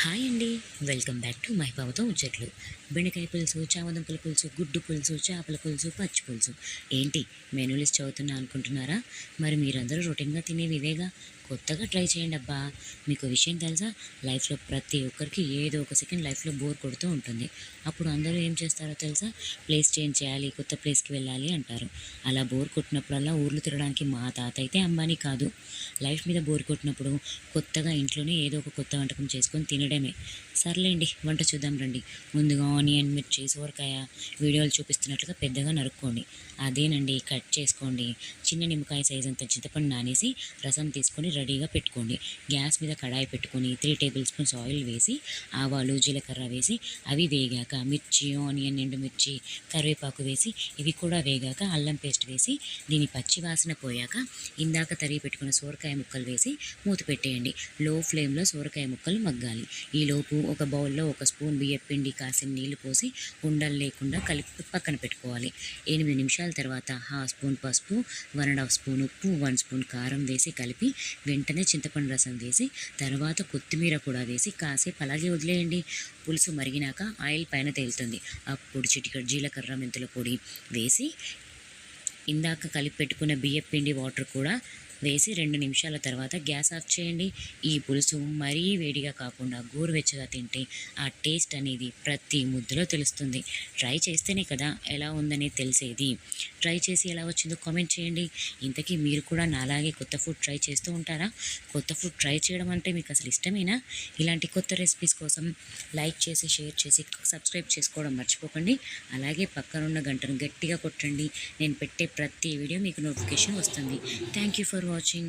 Hi అండి. Welcome back to మహిపావతో ముచ్చట్లు. బెండకాయ పులుసు, చామదుంపల పులుసు, గుడ్డు పులుసు, చేపల పులుసు, పచ్చి పులుసు. ఏంటి మెనూ లిస్ట్ చదువుతున్నా అనుకుంటున్నారా? మరి మీరందరూ రొటీన్గా తినేవి ఇవేగా. కొత్తగా ట్రై చేయండి అబ్బా. మీకు విషయం తెలుసా, లైఫ్లో ప్రతి ఒక్కరికి ఏదో ఒక సెకండ్ లైఫ్లో బోర్ కొడుతూ ఉంటుంది. అప్పుడు అందరూ ఏం చేస్తారో తెలుసా, ప్లేస్ చేంజ్ చేయాలి, కొత్త ప్లేస్కి వెళ్ళాలి అంటారు. అలా బోర్ కొట్టినప్పుడల్లా ఊర్లు తిరగడానికి మా తాత అయితే అంబానీ కాదు. లైఫ్ మీద బోర్ కొట్టినప్పుడు కొత్తగా ఇంట్లోనే ఏదో ఒక కొత్త వంటకం చేసుకొని తినడమే. సర్లేండి, వంట చూద్దాం రండి. ముందుగా ఆనియన్, మిర్చి, సోరకాయ వీడియోలు చూపిస్తున్నట్లుగా పెద్దగా నరుక్కోండి. అదేనండి, కట్ చేసుకోండి. చిన్న నిమ్మకాయ సైజ్ అంత చింతపండు నానేసి రసం తీసుకొని రెడీగా పెట్టుకోండి. గ్యాస్ మీద కడాయి పెట్టుకొని 3 టేబుల్ స్పూన్స్ ఆయిల్ వేసి ఆవాలు, జీలకర్ర వేసి అవి వేగాక మిర్చి, ఆనియన్, ఎండుమిర్చి, కరివేపాకు వేసి ఇవి కూడా వేగాక అల్లం పేస్ట్ వేసి దీని పచ్చి వాసన పోయాక ఇందాక తరిగి పెట్టుకున్న సోరకాయ ముక్కలు వేసి మూత పెట్టేయండి. లో ఫ్లేమ్లో సోరకాయ ముక్కలు మగ్గాలి. ఈలోపు ఒక బౌల్లో 1 స్పూన్ బియ్యపిండి, కాసిన నీళ్లు పోసి ఉండలు లేకుండా కలిపి పక్కన పెట్టుకోవాలి. 8 నిమిషాల తర్వాత 1/2 స్పూన్ పసుపు, 1.5 స్పూన్ ఉప్పు, 1 స్పూన్ కారం వేసి కలిపి వెంటనే చింతపండు రసం వేసి తర్వాత కొత్తిమీర కూడా వేసి కాసేపు అలాగే వదిలేయండి. పులుసు మరిగినాక ఆయిల్ పైన తేలుతుంది. అప్పుడు చిటికెడు జీలకర్ర, మెంతుల పొడి వేసి ఇందాక కలిపి పెట్టుకున్న బియ్యపిండి వాటర్ కూడా వేసి 2 నిమిషాల తర్వాత గ్యాస్ ఆఫ్ చేయండి. ఈ పులుసు మరీ వేడిగా కాకుండా గోరువెచ్చగా తింటే ఆ టేస్ట్ అనేది ప్రతి ముద్దలో తెలుస్తుంది. ట్రై చేస్తేనే కదా ఎలా ఉందనేది తెలిసేది. ట్రై చేసి ఎలా వచ్చిందో కామెంట్ చేయండి. ఇంతకీ మీరు కూడా నాలాగే కొత్త ఫుడ్ ట్రై చేస్తూ ఉంటారా? కొత్త ఫుడ్ ట్రై చేయడం అంటే మీకు అసలు ఇష్టమేనా? ఇలాంటి కొత్త రెసిపీస్ కోసం లైక్ చేసి, షేర్ చేసి, సబ్స్క్రైబ్ చేసుకోవడం మర్చిపోకండి. అలాగే పక్కనున్న గంటను గట్టిగా కొట్టండి. నేను పెట్టే ప్రతి వీడియో మీకు నోటిఫికేషన్ వస్తుంది. Thank you for watching.